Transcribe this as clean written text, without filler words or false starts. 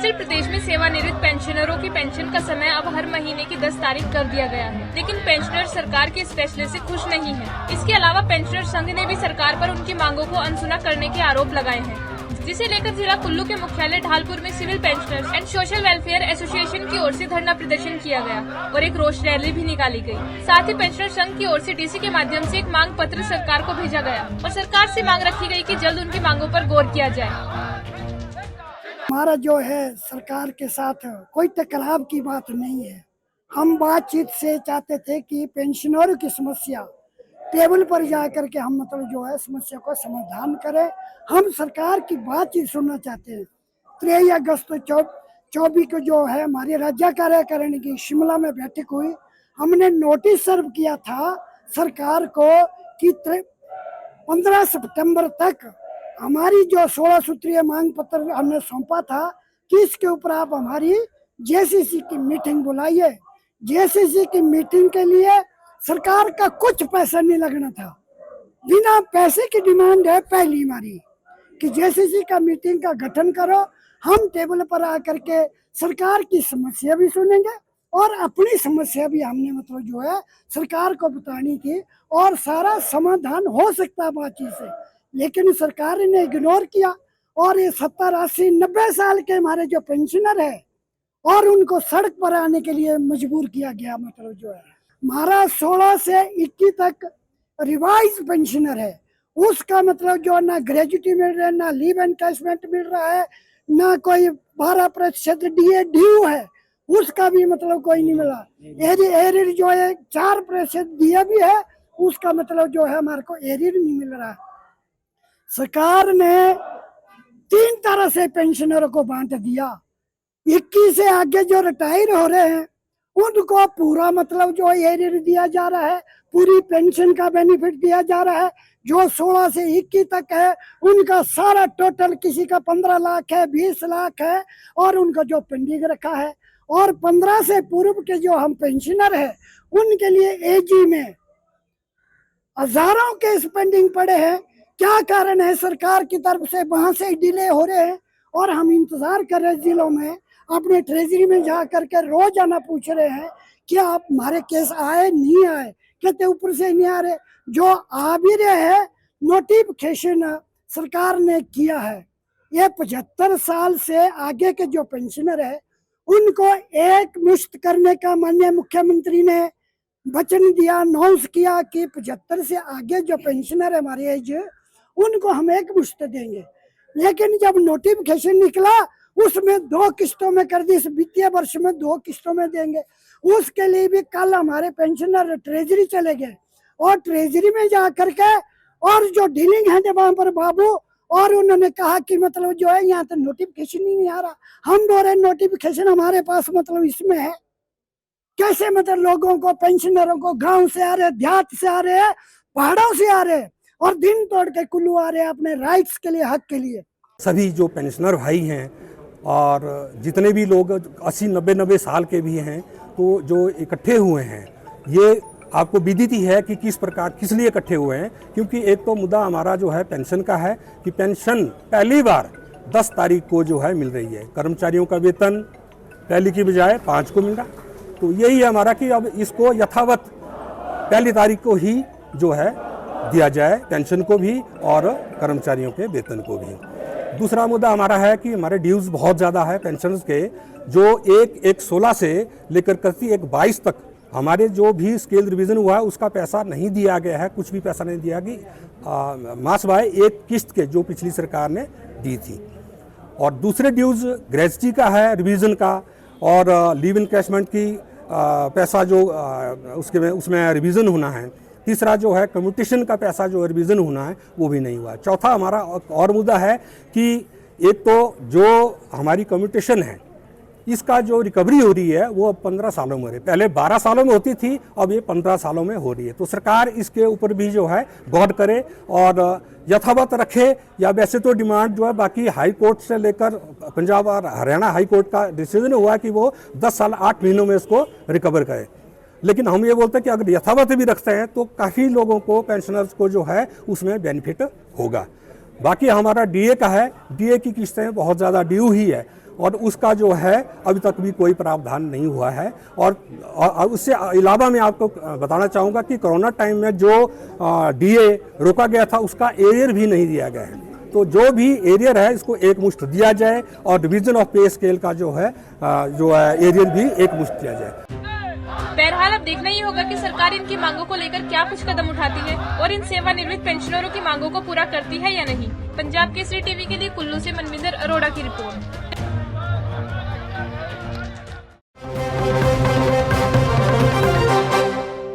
हिमाचल प्रदेश में सेवानिवृत्त पेंशनरों की पेंशन का समय अब हर महीने की 10 तारीख कर दिया गया है, लेकिन पेंशनर सरकार के इस फैसले से खुश नहीं है। इसके अलावा पेंशनर संघ ने भी सरकार पर उनकी मांगों को अनसुना करने के आरोप लगाए हैं, जिसे लेकर जिला कुल्लू के मुख्यालय ढालपुर में civil pensioners and social welfare association की ओर से धरना प्रदर्शन किया गया और एक रोष रैली भी निकाली गई। साथ ही पेंशनर संघ की ओर से डीसी के माध्यम से एक मांग पत्र सरकार को भेजा गया और सरकार से मांग रखी गई कि जल्द उनकी मांगों पर गौर किया जाए। हमारा जो है सरकार के साथ कोई टकराव की बात नहीं है। हम बातचीत से चाहते थे कि पेंशनरों की समस्या टेबल पर जाकर के हम जो है समस्या को समाधान करें। हम सरकार की बातचीत सुनना चाहते हैं। 3 अगस्त 24 को जो है हमारी राज्य कार्यकारिणी की शिमला में बैठक हुई। हमने नोटिस सर्व किया था सरकार को कि 15 सितंबर तक हमारी जो 16 सूत्रीय मांग पत्र हमने सौंपा था कि इसके ऊपर आप हमारी जेसीसी की मीटिंग बुलाइए। जेसीसी की मीटिंग के लिए सरकार का कुछ पैसा नहीं लगना था। बिना पैसे की डिमांड है पहली हमारी कि जेसीसी का मीटिंग का गठन करो। हम टेबल पर आकर के सरकार की समस्या भी सुनेंगे और अपनी समस्या भी हमने जो है सरकार को बतानी थी और सारा समाधान हो सकता है बातचीत से, लेकिन सरकार ने इग्नोर किया। और ये 70, 80, 90 साल के हमारे जो पेंशनर है और उनको सड़क पर आने के लिए मजबूर किया गया। जो है हमारा 16 से 21 तक रिवाइज पेंशनर है, उसका जो ना ग्रेजुटी मिल रहा है, ना लीव एनकैशमेंट मिल रहा है, ना कोई 12% डीए ड्यू है, उसका भी कोई नहीं मिला। एरियर जो है 4% डीए भी है, उसका जो है हमारे को एरियर नहीं मिल रहा। सरकार ने 3 तरह से पेंशनरों को बांट दिया। 21 से आगे जो रिटायर हो रहे हैं उनको पूरा जो एरियर दिया जा रहा है, पूरी पेंशन का बेनिफिट दिया जा रहा है। जो 16 से 21 तक है उनका सारा टोटल, किसी का 15 लाख है, 20 लाख है और उनका जो पेंडिंग रखा है। और 15 से पूर्व के जो हम पेंशनर है उनके लिए एजी में हजारों के पेंडिंग पड़े हैं। क्या कारण है? सरकार की तरफ से वहां से डिले हो रहे हैं और हम इंतजार कर रहे हैं जिलों में, अपने ट्रेजरी में जा करके रोजाना पूछ रहे हैं कि आप हमारे केस आए नहीं आए, कहते ऊपर से नहीं आ रहे। जो आ भी रहे हैं नोटिफिकेशन सरकार ने किया है। ये 75 साल से आगे के जो पेंशनर है उनको एक मुश्त करने का माननीय मुख्यमंत्री ने वचन दिया, अनाउंस किया कि 75 से आगे जो पेंशनर है हमारी एज, उनको हम एक मुश्त देंगे। लेकिन जब नोटिफिकेशन निकला उसमें 2 किस्तों में कर दी, इस वित्तीय वर्ष में 2 किस्तों में देंगे। उसके लिए भी कल हमारे पेंशनर ट्रेजरी चले गए और ट्रेजरी में जा करके और जो डीलिंग है वहां पर बाबू, और उन्होंने कहा कि जो है यहाँ तो नोटिफिकेशन ही नहीं आ रहा। हम बोल रहे नोटिफिकेशन हमारे पास इसमें है। कैसे लोगों को, पेंशनरों को गांव से आ रहे, देहात से आ रहे हैं, पहाड़ों से आ रहे हैं और दिन तोड़ के कुल्लू आ रहे हैं अपने राइट्स के लिए, हक के लिए। सभी जो पेंशनर भाई हैं और जितने भी लोग 80-90 साल के भी हैं, तो जो इकट्ठे हुए हैं, ये आपको विदित ही है कि किस प्रकार, किस लिए इकट्ठे हुए हैं। क्योंकि एक तो मुद्दा हमारा जो है पेंशन का है कि पेंशन पहली बार 10 तारीख को जो है मिल रही है। कर्मचारियों का वेतन पहली की बजाय 5 को मिल रहा। तो यही है हमारा कि अब इसको यथावत पहली तारीख को ही जो है दिया जाए, पेंशन को भी और कर्मचारियों के वेतन को भी। दूसरा मुद्दा हमारा है कि हमारे ड्यूज़ बहुत ज़्यादा है पेंशनर्स के, जो 1/16 से लेकर 1/22 तक हमारे जो भी स्केल रिवीजन हुआ है उसका पैसा नहीं दिया गया है, कुछ भी पैसा नहीं दिया कि मास बाय एक किस्त के जो पिछली सरकार ने दी थी। और दूसरे ड्यूज़ ग्रेजुटी का है, रिवीजन का, और लीव एनकैशमेंट की पैसा जो उसमें रिवीजन होना है। तीसरा जो है कम्यूटेशन का पैसा जो रिवीजन होना है वो भी नहीं हुआ। चौथा हमारा और मुद्दा है कि एक तो जो हमारी कम्यूटेशन है इसका जो रिकवरी हो रही है वो अब 15 सालों में हो रही है। पहले 12 सालों में होती थी, अब ये 15 सालों में हो रही है। तो सरकार इसके ऊपर भी जो है गौर करे और यथावत रखे, या वैसे तो डिमांड जो है बाकी हाई कोर्ट से लेकर पंजाब और हरियाणा हाई कोर्ट का डिसीजन हुआ है कि वो 10 साल 8 महीनों में इसको रिकवर करे। लेकिन हम ये बोलते हैं कि अगर यथावत भी रखते हैं तो काफ़ी लोगों को, पेंशनर्स को जो है उसमें बेनिफिट होगा। बाकी हमारा डीए का है, डीए की किस्तें बहुत ज़्यादा ड्यू ही है और उसका जो है अभी तक भी कोई प्रावधान नहीं हुआ है। और उससे अलावा मैं आपको बताना चाहूँगा कि कोरोना टाइम में जो डीए रोका गया था उसका एरियर भी नहीं दिया गया है। तो जो भी एरियर है इसको एक मुश्त दिया जाए और डिवीजन ऑफ पे स्केल का जो है एरियर भी एक मुश्त दिया जाए। बहरहाल अब देखना ही होगा कि सरकार इनकी मांगों को लेकर क्या कुछ कदम उठाती है और इन सेवानिवृत्त पेंशनरों की मांगों को पूरा करती है या नहीं। पंजाब केसरी टीवी के लिए कुल्लू से मनविंदर अरोड़ा की रिपोर्ट।